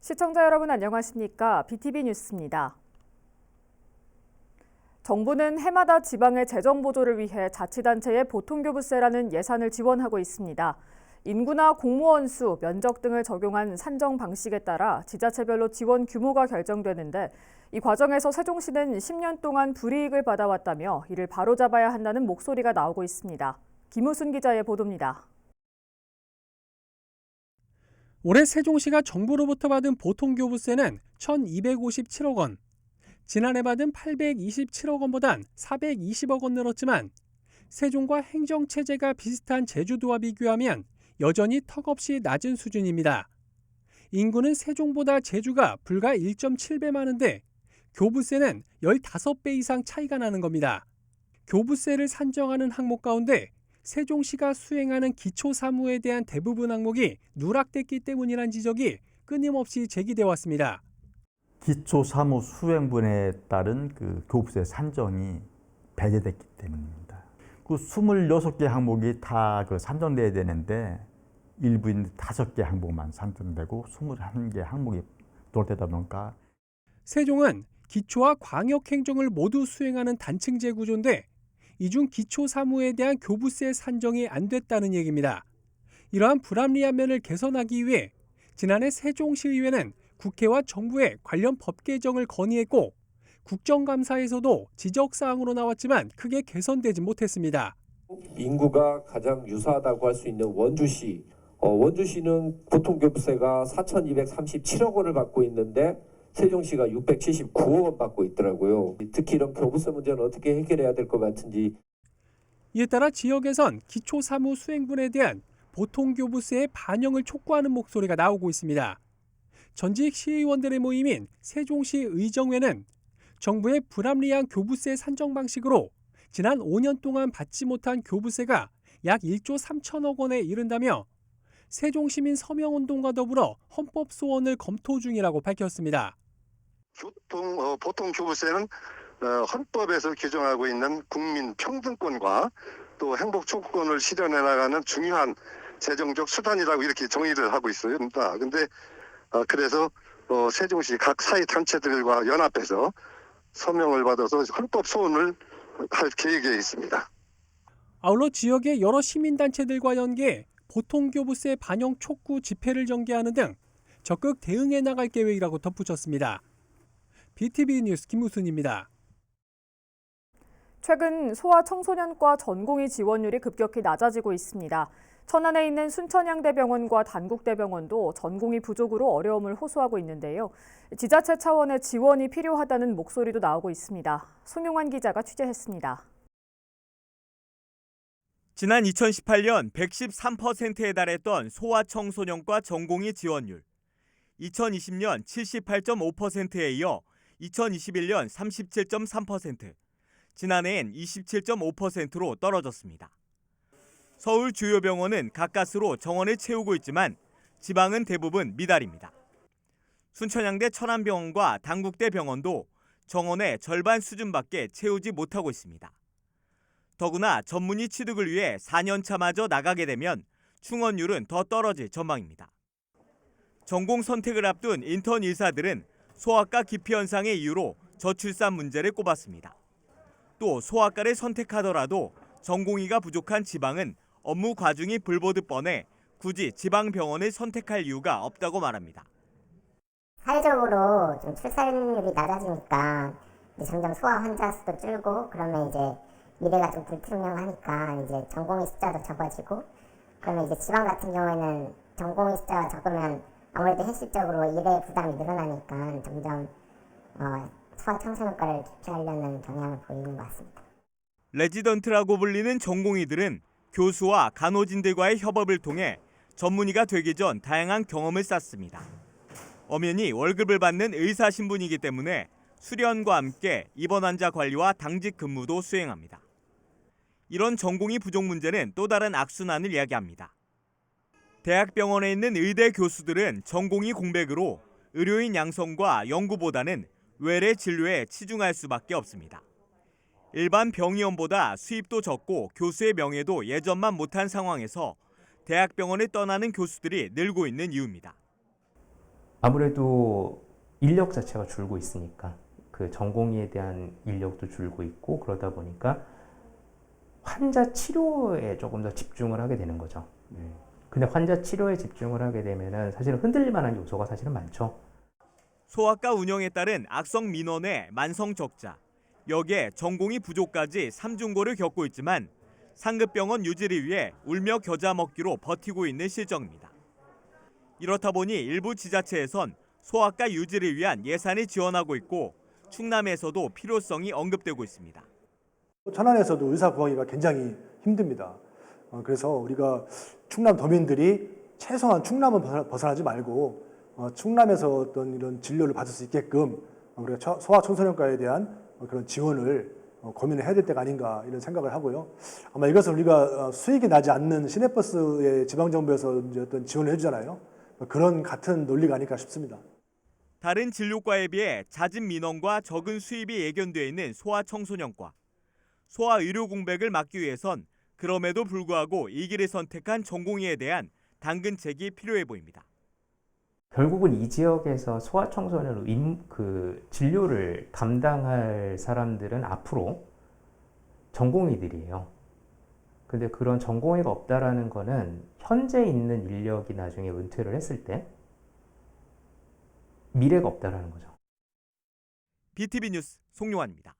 시청자 여러분 안녕하십니까? BTV 뉴스입니다. 정부는 해마다 지방의 재정 보조를 위해 자치단체에 보통교부세라는 예산을 지원하고 있습니다. 인구나 공무원 수, 면적 등을 적용한 산정 방식에 따라 지자체별로 지원 규모가 결정되는데 이 과정에서 세종시는 10년 동안 불이익을 받아왔다며 이를 바로잡아야 한다는 목소리가 나오고 있습니다. 김우순 기자의 보도입니다. 올해 세종시가 정부로부터 받은 보통교부세는 1,257억 원, 지난해 받은 827억 원보단 420억 원 늘었지만 세종과 행정체제가 비슷한 제주도와 비교하면 여전히 턱없이 낮은 수준입니다. 인구는 세종보다 제주가 불과 1.7배 많은데 교부세는 15배 이상 차이가 나는 겁니다. 교부세를 산정하는 항목 가운데 세종시가 수행하는 기초사무에 대한 대부분 항목이 누락됐기 때문이란 지적이 끊임없이 제기돼 왔습니다. 기초사무 수행분에 따른 교부세 산정이 배제됐기 때문입니다. 26개 항목이 다 산정돼야 되는데 일부인 5개 항목만 산정되고 21개 항목이 도달되다 보니까 세종은 기초와 광역행정을 모두 수행하는 단층제 구조인데 이 중 기초사무에 대한 교부세 산정이 안 됐다는 얘기입니다. 이러한 불합리한 면을 개선하기 위해 지난해 세종시의회는 국회와 정부에 관련 법 개정을 건의했고 국정감사에서도 지적사항으로 나왔지만 크게 개선되지 못했습니다. 인구가 가장 유사하다고 할 수 있는 원주시. 원주시는 보통교부세가 4,237억 원을 받고 있는데 세종시가 679억 원 받고 있더라고요. 특히 이런 교부세 문제는 어떻게 해결해야 될 것 같은지. 이에 따라 지역에선 기초사무 수행분에 대한 보통교부세의 반영을 촉구하는 목소리가 나오고 있습니다. 전직 시의원들의 모임인 세종시 의정회는 정부의 불합리한 교부세 산정 방식으로 지난 5년 동안 받지 못한 교부세가 약 1조 3천억 원에 이른다며 세종시민 서명운동과 더불어 헌법 소원을 검토 중이라고 밝혔습니다. 보통 교부세는 헌법에서 규정하고 있는 국민 평등권과 또 행복 촉구권을 실현해 나가는 중요한 재정적 수단이라고 이렇게 정의를 하고 있어요. 근데 그래서 세종시 각 사회 단체들과 연합해서 서명을 받아서 헌법 소원을 할 계획에 있습니다. 아울러 지역의 여러 시민단체들과 연계해 보통교부세 반영 촉구 집회를 전개하는 등 적극 대응해 나갈 계획이라고 덧붙였습니다. BTV 뉴스 김우순입니다. 최근 소아청소년과 전공의 지원율이 급격히 낮아지고 있습니다. 천안에 있는 순천향대병원과 단국대병원도 전공의 부족으로 어려움을 호소하고 있는데요. 지자체 차원의 지원이 필요하다는 목소리도 나오고 있습니다. 송용환 기자가 취재했습니다. 지난 2018년 113%에 달했던 소아청소년과 전공의 지원율. 2020년 78.5%에 이어 2021년 37.3%, 지난해엔 27.5%로 떨어졌습니다. 서울 주요 병원은 가까스로 정원을 채우고 있지만 지방은 대부분 미달입니다. 순천향대 천안병원과 단국대 병원도 정원의 절반 수준밖에 채우지 못하고 있습니다. 더구나 전문의 취득을 위해 4년차마저 나가게 되면 충원율은 더 떨어질 전망입니다. 전공 선택을 앞둔 인턴 의사들은 소아과 기피 현상의 이유로 저출산 문제를 꼽았습니다. 또 소아과를 선택하더라도 전공의가 부족한 지방은 업무 과중이 불보듯 뻔해 굳이 지방병원을 선택할 이유가 없다고 말합니다. 사회적으로 좀 출산율이 낮아지니까 점점 소아 환자 수도 줄고 그러면 이제 미래가 좀 불투명하니까 이제 전공의 숫자도 적어지고 그러면 이제 지방 같은 경우에는 전공의 숫자가 적으면 아무래도 현실적으로 일의 부담이 늘어나니까 점점 소아청소년과를 기피하려는 경향을 보이는 것 같습니다. 레지던트라고 불리는 전공의들은 교수와 간호진들과의 협업을 통해 전문의가 되기 전 다양한 경험을 쌓습니다. 엄연히 월급을 받는 의사 신분이기 때문에 수련과 함께 입원 환자 관리와 당직 근무도 수행합니다. 이런 전공의 부족 문제는 또 다른 악순환을 이야기합니다. 대학병원에 있는 의대 교수들은 전공의 공백으로 의료인 양성과 연구보다는 외래 진료에 치중할 수밖에 없습니다. 일반 병의원보다 수입도 적고 교수의 명예도 예전만 못한 상황에서 대학병원을 떠나는 교수들이 늘고 있는 이유입니다. 아무래도 인력 자체가 줄고 있으니까 그 전공의에 대한 인력도 줄고 있고 그러다 보니까 환자 치료에 조금 더 집중을 하게 되는 거죠. 근데 환자 치료에 집중을 하게 되면은 사실은 흔들릴 만한 요소가 사실은 많죠. 소아과 운영에 따른 악성 민원의 만성 적자, 여기에 전공의 부족까지 삼중고를 겪고 있지만 상급병원 유지를 위해 울며 겨자 먹기로 버티고 있는 실정입니다. 이렇다 보니 일부 지자체에선 소아과 유지를 위한 예산을 지원하고 있고 충남에서도 필요성이 언급되고 있습니다. 천안에서도 의사 구하기가 굉장히 힘듭니다. 그래서 우리가 충남 도민들이 최소한 충남은 벗어나지 말고 충남에서 어떤 이런 진료를 받을 수 있게끔 우리가 소아청소년과에 대한 그런 지원을 고민을 해야 될 때가 아닌가 이런 생각을 하고요. 아마 이것은 우리가 수익이 나지 않는 시내버스의 지방정부에서 이제 어떤 지원을 해주잖아요. 그런 같은 논리가 아닐까 싶습니다. 다른 진료과에 비해 잦은 민원과 적은 수입이 예견되어 있는 소아청소년과. 소아의료 공백을 막기 위해선 그럼에도 불구하고 이 길을 선택한 전공의에 대한 당근책이 필요해 보입니다. 결국은 이 지역에서 소아청소년 진료를 담당할 사람들은 앞으로 전공의들이에요. 근데 그런 전공의가 없다라는 거는 현재 있는 인력이 나중에 은퇴를 했을 때 미래가 없다라는 거죠. BTV 뉴스 송용환입니다.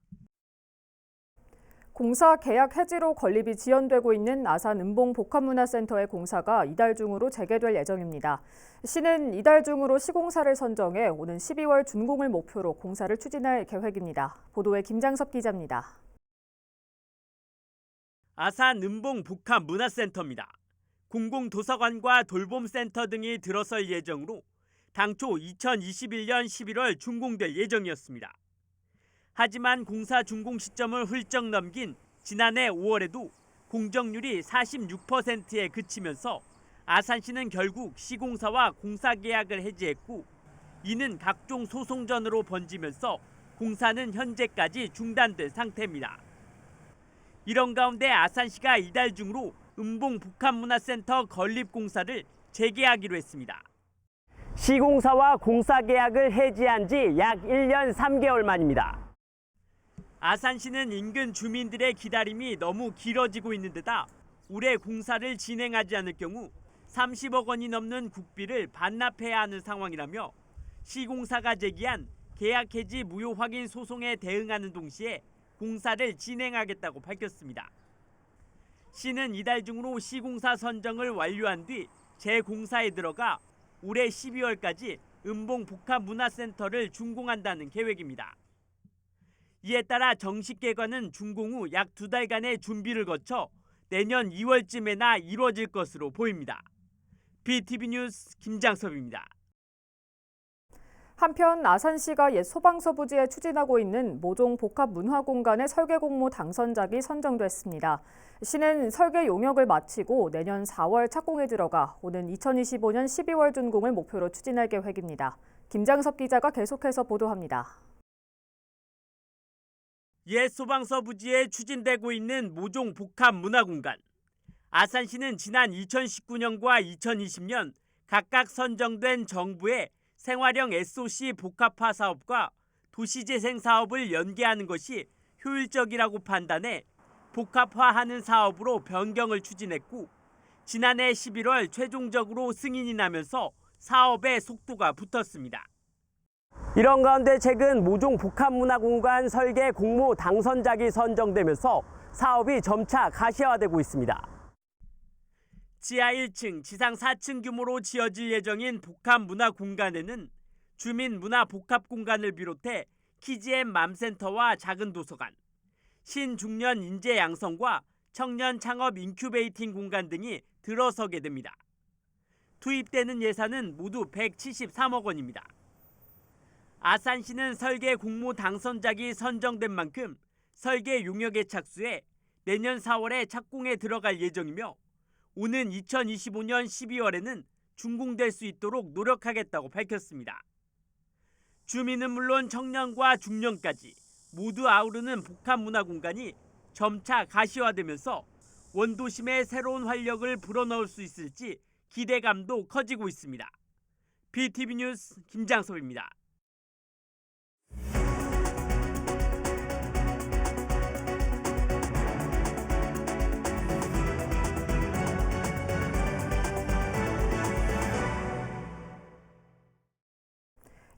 공사 계약 해지로 건립이 지연되고 있는 아산 음봉복합문화센터의 공사가 이달 중으로 재개될 예정입니다. 시는 이달 중으로 시공사를 선정해 오는 12월 준공을 목표로 공사를 추진할 계획입니다. 보도에 김장섭 기자입니다. 아산 음봉복합문화센터입니다. 공공도서관과 돌봄센터 등이 들어설 예정으로 당초 2021년 11월 준공될 예정이었습니다. 하지만 공사 준공 시점을 훌쩍 넘긴 지난해 5월에도 공정률이 46%에 그치면서 아산시는 결국 시공사와 공사 계약을 해지했고 이는 각종 소송전으로 번지면서 공사는 현재까지 중단된 상태입니다. 이런 가운데 아산시가 이달 중으로 음봉복합문화센터 건립 공사를 재개하기로 했습니다. 시공사와 공사 계약을 해지한 지 약 1년 3개월 만입니다. 아산시는 인근 주민들의 기다림이 너무 길어지고 있는 데다 올해 공사를 진행하지 않을 경우 30억 원이 넘는 국비를 반납해야 하는 상황이라며 시공사가 제기한 계약 해지 무효 확인 소송에 대응하는 동시에 공사를 진행하겠다고 밝혔습니다. 시는 이달 중으로 시공사 선정을 완료한 뒤 재공사에 들어가 올해 12월까지 음봉복합문화센터를 준공한다는 계획입니다. 이에 따라 정식 개관은 준공 후 약 2달간의 준비를 거쳐 내년 2월쯤에나 이루어질 것으로 보입니다. BTV 뉴스 김장섭입니다. 한편 아산시가 옛 소방서 부지에 추진하고 있는 모종 복합문화공간의 설계 공모 당선작이 선정됐습니다. 시는 설계 용역을 마치고 내년 4월 착공에 들어가 오는 2025년 12월 준공을 목표로 추진할 계획입니다. 김장섭 기자가 계속해서 보도합니다. 옛 소방서 부지에 추진되고 있는 모종 복합문화공간. 아산시는 지난 2019년과 2020년 각각 선정된 정부의 생활형 SOC 복합화 사업과 도시재생 사업을 연계하는 것이 효율적이라고 판단해 복합화하는 사업으로 변경을 추진했고 지난해 11월 최종적으로 승인이 나면서 사업에 속도가 붙었습니다. 이런 가운데 최근 모종 복합문화공간 설계 공모 당선작이 선정되면서 사업이 점차 가시화되고 있습니다. 지하 1층, 지상 4층 규모로 지어질 예정인 복합문화공간에는 주민문화복합공간을 비롯해 키즈앤 맘센터와 작은 도서관, 신중년 인재 양성과 청년 창업 인큐베이팅 공간 등이 들어서게 됩니다. 투입되는 예산은 모두 173억 원입니다. 아산시는 설계 공모 당선작이 선정된 만큼 설계 용역에 착수해 내년 4월에 착공에 들어갈 예정이며 오는 2025년 12월에는 준공될 수 있도록 노력하겠다고 밝혔습니다. 주민은 물론 청년과 중년까지 모두 아우르는 복합문화공간이 점차 가시화되면서 원도심에 새로운 활력을 불어넣을 수 있을지 기대감도 커지고 있습니다. BTV 뉴스 김장섭입니다.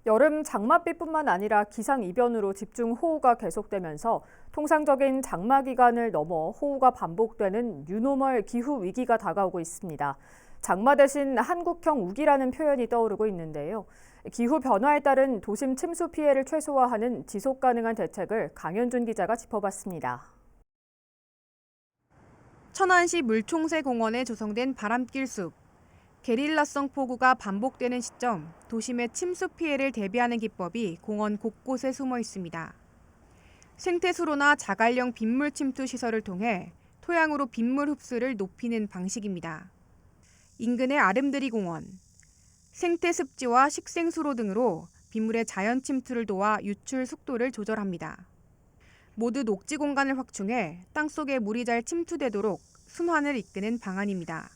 여름 장맛비뿐만 아니라 기상이변으로 집중호우가 계속되면서 통상적인 장마 기간을 넘어 호우가 반복되는 뉴노멀 기후 위기가 다가오고 있습니다. 장마 대신 한국형 우기라는 표현이 떠오르고 있는데요. 기후 변화에 따른 도심 침수 피해를 최소화하는 지속 가능한 대책을 강현준 기자가 짚어봤습니다. 천안시 물총새 공원에 조성된 바람길 숲. 게릴라성 폭우가 반복되는 시점, 도심의 침수 피해를 대비하는 기법이 공원 곳곳에 숨어 있습니다. 생태수로나 자갈형 빗물 침투 시설을 통해 토양으로 빗물 흡수를 높이는 방식입니다. 인근의 아름드리 공원, 생태습지와 식생수로 등으로 빗물의 자연 침투를 도와 유출 속도를 조절합니다. 모두 녹지 공간을 확충해 땅속에 물이 잘 침투되도록 순환을 이끄는 방안입니다.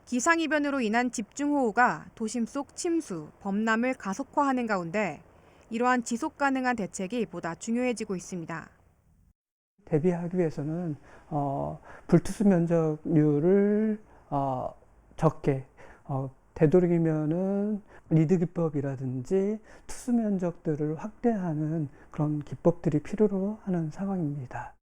기상이변으로 인한 집중호우가 도심 속 침수, 범람을 가속화하는 가운데 이러한 지속 가능한 대책이 보다 중요해지고 있습니다. 대비하기 위해서는 불투수 면적률을 적게 되도록이면은 리드 기법이라든지 투수 면적들을 확대하는 그런 기법들이 필요로 하는 상황입니다.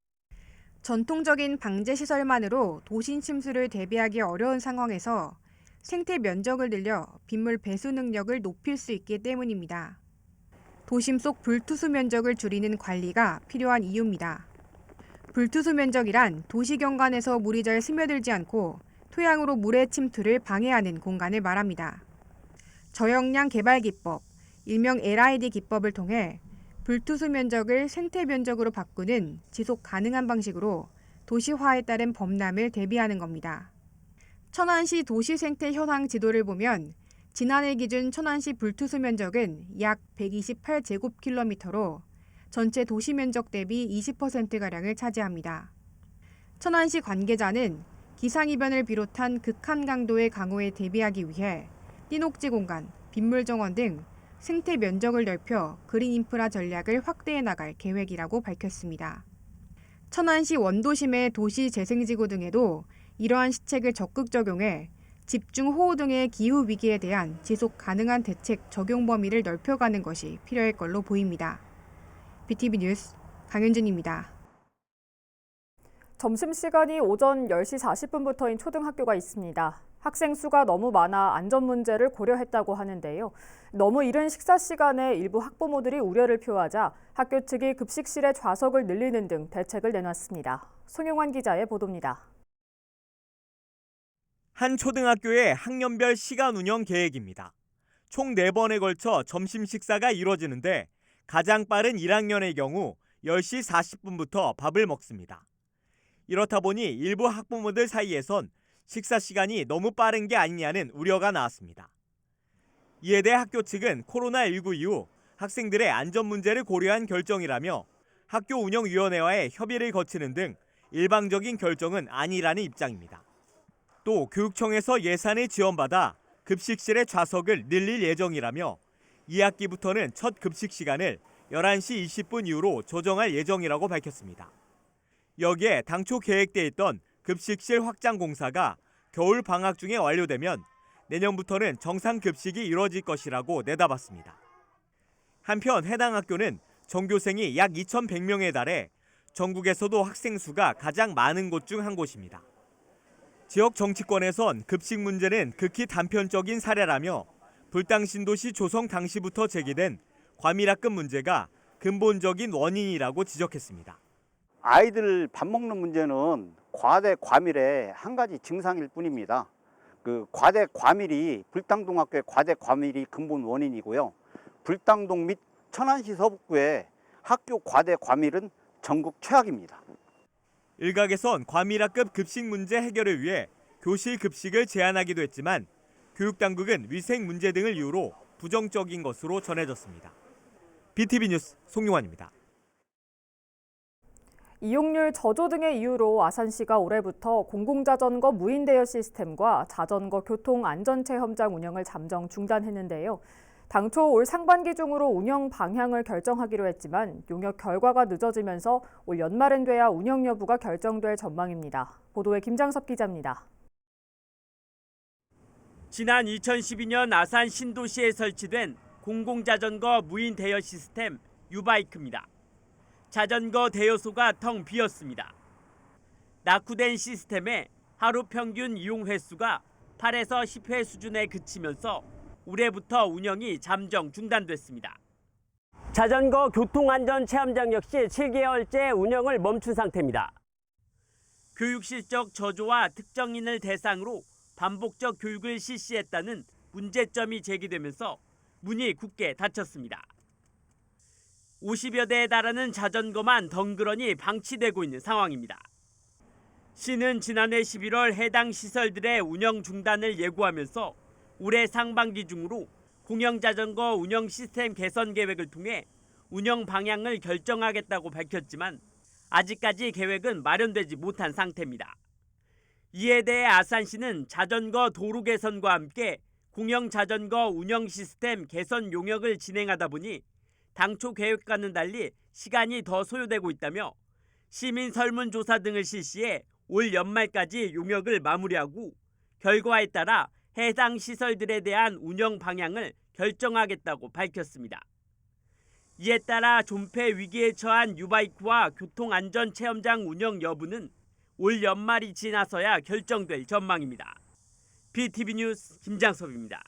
전통적인 방제 시설만으로 도심 침수를 대비하기 어려운 상황에서 생태 면적을 늘려 빗물 배수 능력을 높일 수 있기 때문입니다. 도심 속 불투수 면적을 줄이는 관리가 필요한 이유입니다. 불투수 면적이란 도시 경관에서 물이 잘 스며들지 않고 토양으로 물의 침투를 방해하는 공간을 말합니다. 저역량 개발 기법, 일명 LID 기법을 통해 불투수 면적을 생태 면적으로 바꾸는 지속 가능한 방식으로 도시화에 따른 범람을 대비하는 겁니다. 천안시 도시생태 현황 지도를 보면 지난해 기준 천안시 불투수 면적은 약 128제곱킬로미터로 전체 도시 면적 대비 20%가량을 차지합니다. 천안시 관계자는 기상이변을 비롯한 극한 강도의 강우에 대비하기 위해 띠녹지 공간, 빗물 정원 등 생태 면적을 넓혀 그린 인프라 전략을 확대해 나갈 계획이라고 밝혔습니다. 천안시 원도심의 도시재생지구 등에도 이러한 시책을 적극 적용해 집중호우 등의 기후 위기에 대한 지속 가능한 대책 적용 범위를 넓혀가는 것이 필요할 걸로 보입니다. BTV 뉴스 강현준입니다. 점심시간이 오전 10시 40분부터인 초등학교가 있습니다. 학생 수가 너무 많아 안전 문제를 고려했다고 하는데요. 너무 이른 식사 시간에 일부 학부모들이 우려를 표하자 학교 측이 급식실의 좌석을 늘리는 등 대책을 내놨습니다. 송영환 기자의 보도입니다. 한 초등학교의 학년별 시간 운영 계획입니다. 총 4번에 걸쳐 점심 식사가 이뤄지는데 가장 빠른 1학년의 경우 10시 40분부터 밥을 먹습니다. 이렇다 보니 일부 학부모들 사이에선 식사 시간이 너무 빠른 게 아니냐는 우려가 나왔습니다. 이에 대해 학교 측은 코로나19 이후 학생들의 안전 문제를 고려한 결정이라며 학교 운영위원회와의 협의를 거치는 등 일방적인 결정은 아니라는 입장입니다. 또 교육청에서 예산을 지원받아 급식실의 좌석을 늘릴 예정이라며 2학기부터는 첫 급식 시간을 11시 20분 이후로 조정할 예정이라고 밝혔습니다. 여기에 당초 계획돼 있던 급식실 확장 공사가 겨울 방학 중에 완료되면 내년부터는 정상 급식이 이뤄질 것이라고 내다봤습니다. 한편 해당 학교는 전교생이 약 2,100명에 달해 전국에서도 학생 수가 가장 많은 곳 중 한 곳입니다. 지역 정치권에선 급식 문제는 극히 단편적인 사례라며 불당신도시 조성 당시부터 제기된 과밀학급 문제가 근본적인 원인이라고 지적했습니다. 아이들 밥 먹는 문제는 과대 과밀의 한 가지 증상일 뿐입니다. 그 과대 과밀이 불당동학교의 과대 과밀이 근본 원인이고요. 불당동 및 천안시 서북구의 학교 과대 과밀은 전국 최악입니다. 일각에선 과밀학급 급식 문제 해결을 위해 교실 급식을 제한하기도 했지만 교육당국은 위생 문제 등을 이유로 부정적인 것으로 전해졌습니다. BTV 뉴스 송용환입니다. 이용률 저조 등의 이유로 아산시가 올해부터 공공자전거 무인 대여 시스템과 자전거 교통 안전체험장 운영을 잠정 중단했는데요. 당초 올 상반기 중으로 운영 방향을 결정하기로 했지만 용역 결과가 늦어지면서 올 연말엔 돼야 운영 여부가 결정될 전망입니다. 보도에 김장섭 기자입니다. 지난 2012년 아산 신도시에 설치된 공공자전거 무인 대여 시스템 유바이크입니다. 자전거 대여소가 텅 비었습니다. 낙후된 시스템에 하루 평균 이용 횟수가 8에서 10회 수준에 그치면서 올해부터 운영이 잠정 중단됐습니다. 자전거 교통안전체험장 역시 7개월째 운영을 멈춘 상태입니다. 교육 실적 저조와 특정인을 대상으로 반복적 교육을 실시했다는 문제점이 제기되면서 문이 굳게 닫혔습니다. 50여 대에 달하는 자전거만 덩그러니 방치되고 있는 상황입니다. 시는 지난해 11월 해당 시설들의 운영 중단을 예고하면서 올해 상반기 중으로 공영자전거 운영 시스템 개선 계획을 통해 운영 방향을 결정하겠다고 밝혔지만 아직까지 계획은 마련되지 못한 상태입니다. 이에 대해 아산시는 자전거 도로 개선과 함께 공영자전거 운영 시스템 개선 용역을 진행하다 보니 당초 계획과는 달리 시간이 더 소요되고 있다며 시민 설문조사 등을 실시해 올 연말까지 용역을 마무리하고 결과에 따라 해당 시설들에 대한 운영 방향을 결정하겠다고 밝혔습니다. 이에 따라 존폐 위기에 처한 유바이크와 교통안전체험장 운영 여부는 올 연말이 지나서야 결정될 전망입니다. BTV 뉴스 김장섭입니다.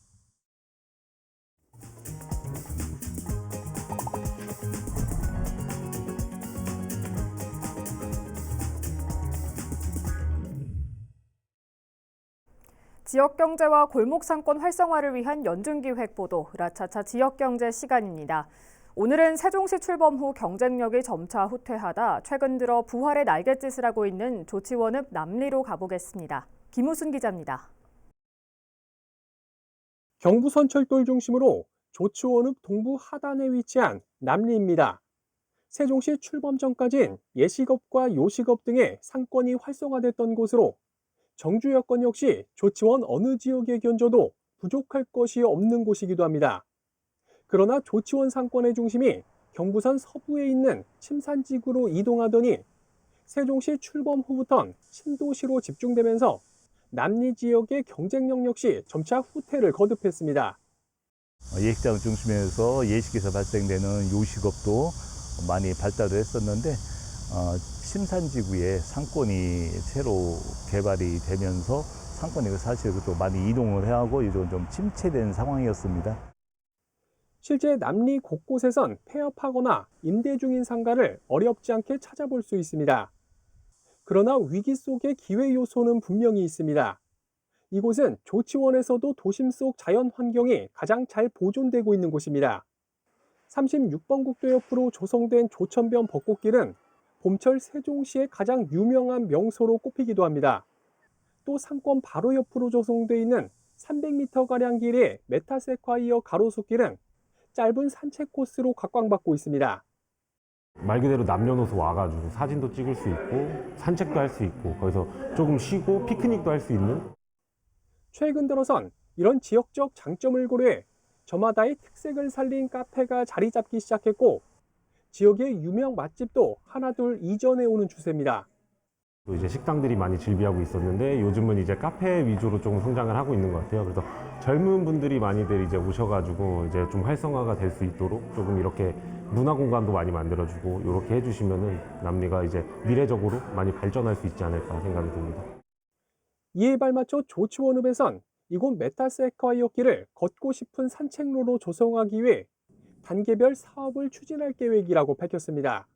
지역경제와 골목상권 활성화를 위한 연중기획 보도, 으라차차 지역경제 시간입니다. 오늘은 세종시 출범 후 경쟁력이 점차 후퇴하다 최근 들어 부활의 날갯짓을 하고 있는 조치원읍 남리로 가보겠습니다. 김우순 기자입니다. 경부 선철도를 중심으로 조치원읍 동부 하단에 위치한 남리입니다. 세종시 출범 전까진 예식업과 요식업 등의 상권이 활성화됐던 곳으로 정주 여건 역시 조치원 어느 지역에 견줘도 부족할 것이 없는 곳이기도 합니다. 그러나 조치원 상권의 중심이 경부선 서부에 있는 침산지구로 이동하더니 세종시 출범 후부턴 신도시로 집중되면서 남리 지역의 경쟁력 역시 점차 후퇴를 거듭했습니다. 예식장을 중심해서 예식에서 발생되는 요식업도 많이 발달을 했었는데 침산지구에 상권이 새로 개발이 되면서 상권이 사실 또 많이 이동을 해야 하고 이제 좀 침체된 상황이었습니다. 실제 남리 곳곳에선 폐업하거나 임대 중인 상가를 어렵지 않게 찾아볼 수 있습니다. 그러나 위기 속의 기회 요소는 분명히 있습니다. 이곳은 조치원에서도 도심 속 자연 환경이 가장 잘 보존되고 있는 곳입니다. 36번 국도 옆으로 조성된 조천변 벚꽃길은 봄철 세종시의 가장 유명한 명소로 꼽히기도 합니다. 또 상권 바로 옆으로 조성되어 있는 300m가량 길의 메타세콰이어 가로수길은 짧은 산책 코스로 각광받고 있습니다. 말 그대로 남녀노소 와가지고 사진도 찍을 수 있고 산책도 할 수 있고 거기서 조금 쉬고 피크닉도 할 수 있는. 최근 들어선 이런 지역적 장점을 고려해 저마다의 특색을 살린 카페가 자리 잡기 시작했고 지역의 유명 맛집도 하나둘 이전해 오는 추세입니다. 또 이제 식당들이 많이 즐비하고 있었는데 요즘은 이제 카페 위주로 조금 성장을 하고 있는 것 같아요. 그래서 젊은 분들이 많이들 이제 오셔가지고 이제 좀 활성화가 될 수 있도록 조금 이렇게 문화 공간도 많이 만들어주고 이렇게 해주시면은 남리가 이제 미래적으로 많이 발전할 수 있지 않을까 생각이 듭니다. 이에 발맞춰 조치원읍에선 이곳 메타세콰이어 길을 걷고 싶은 산책로로 조성하기 위해 단계별 사업을 추진할 계획이라고 밝혔습니다.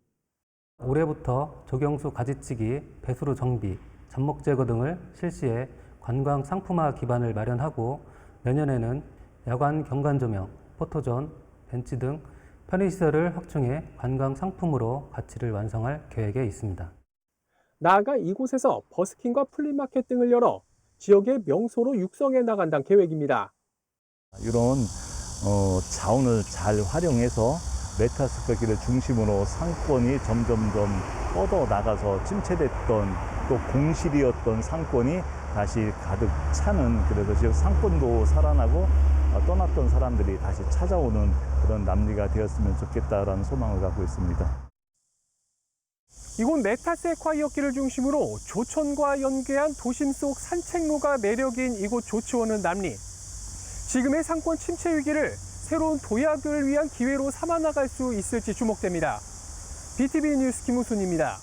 올해부터 조경수 가지치기, 배수로 정비, 잡목 제거 등을 실시해 관광 상품화 기반을 마련하고 내년에는 야간 경관 조명, 포토존, 벤치 등 편의시설을 확충해 관광 상품으로 가치를 완성할 계획에 있습니다. 나아가 이곳에서 버스킹과 플리마켓 등을 열어 지역의 명소로 육성해 나간다는 계획입니다. 이런 자원을 잘 활용해서 메타스퀘어길을 중심으로 상권이 점점점 뻗어 나가서 침체됐던 또 공실이었던 상권이 다시 가득 차는, 그래서 지금 상권도 살아나고 떠났던 사람들이 다시 찾아오는 그런 남리가 되었으면 좋겠다라는 소망을 갖고 있습니다. 이곳 메타세콰이어길을 중심으로 조천과 연계한 도심 속 산책로가 매력인 이곳 조치원은 남리. 지금의 상권 침체 위기를 새로운 도약을 위한 기회로 삼아 나갈 수 있을지 주목됩니다. BTV 뉴스 김우순입니다.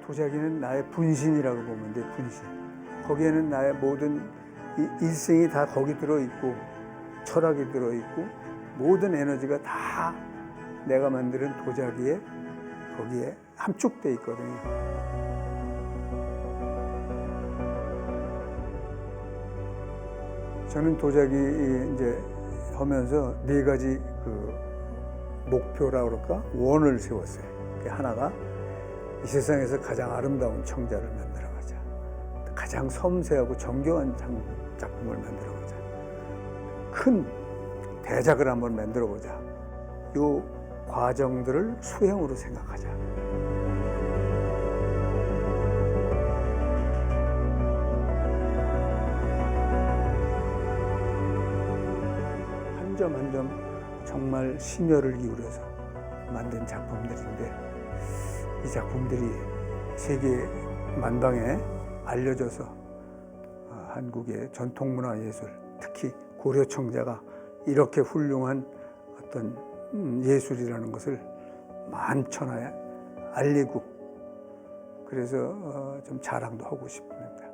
도자기는 나의 분신이라고 보면 돼, 분신. 거기에는 나의 모든 일생이 다 거기 들어있고, 철학이 들어있고, 모든 에너지가 다 내가 만드는 도자기에 거기에 함축돼 있거든요. 저는 도자기 이제 하면서 4가지 그 목표라 그럴까? 원을 세웠어요. 하나가 이 세상에서 가장 아름다운 청자를 만들어가자. 가장 섬세하고 정교한 작품을 만들어가자. 큰 대작을 한번 만들어보자. 이 과정들을 수행으로 생각하자. 한 점 한 점 정말 심혈을 기울여서 만든 작품들인데, 이 작품들이 세계 만방에 알려져서 한국의 전통문화예술, 특히 고려청자가 이렇게 훌륭한 어떤 예술이라는 것을 만천하에 알리고, 그래서 좀 자랑도 하고 싶습니다.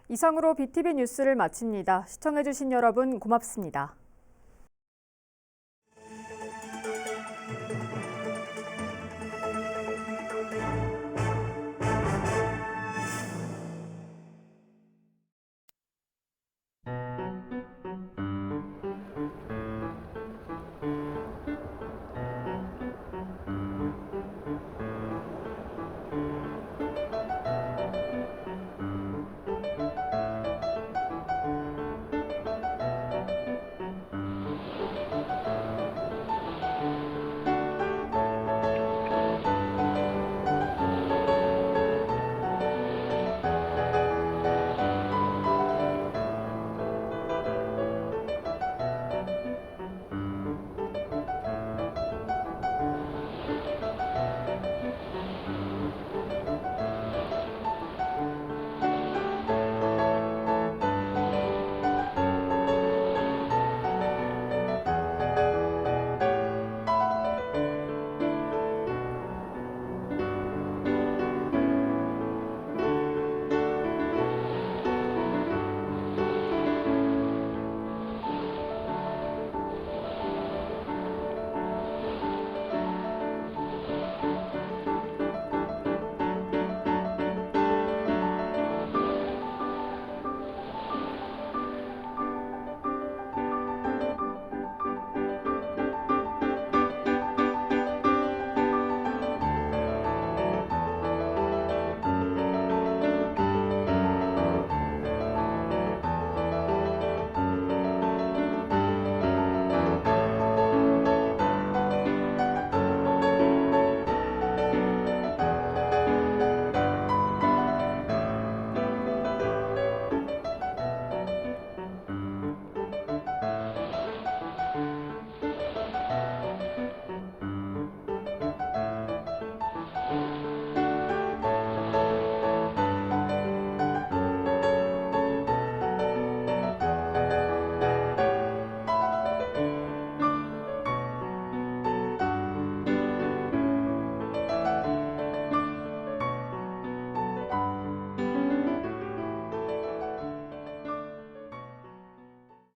이상으로 BTV 뉴스를 마칩니다. 시청해주신 여러분 고맙습니다.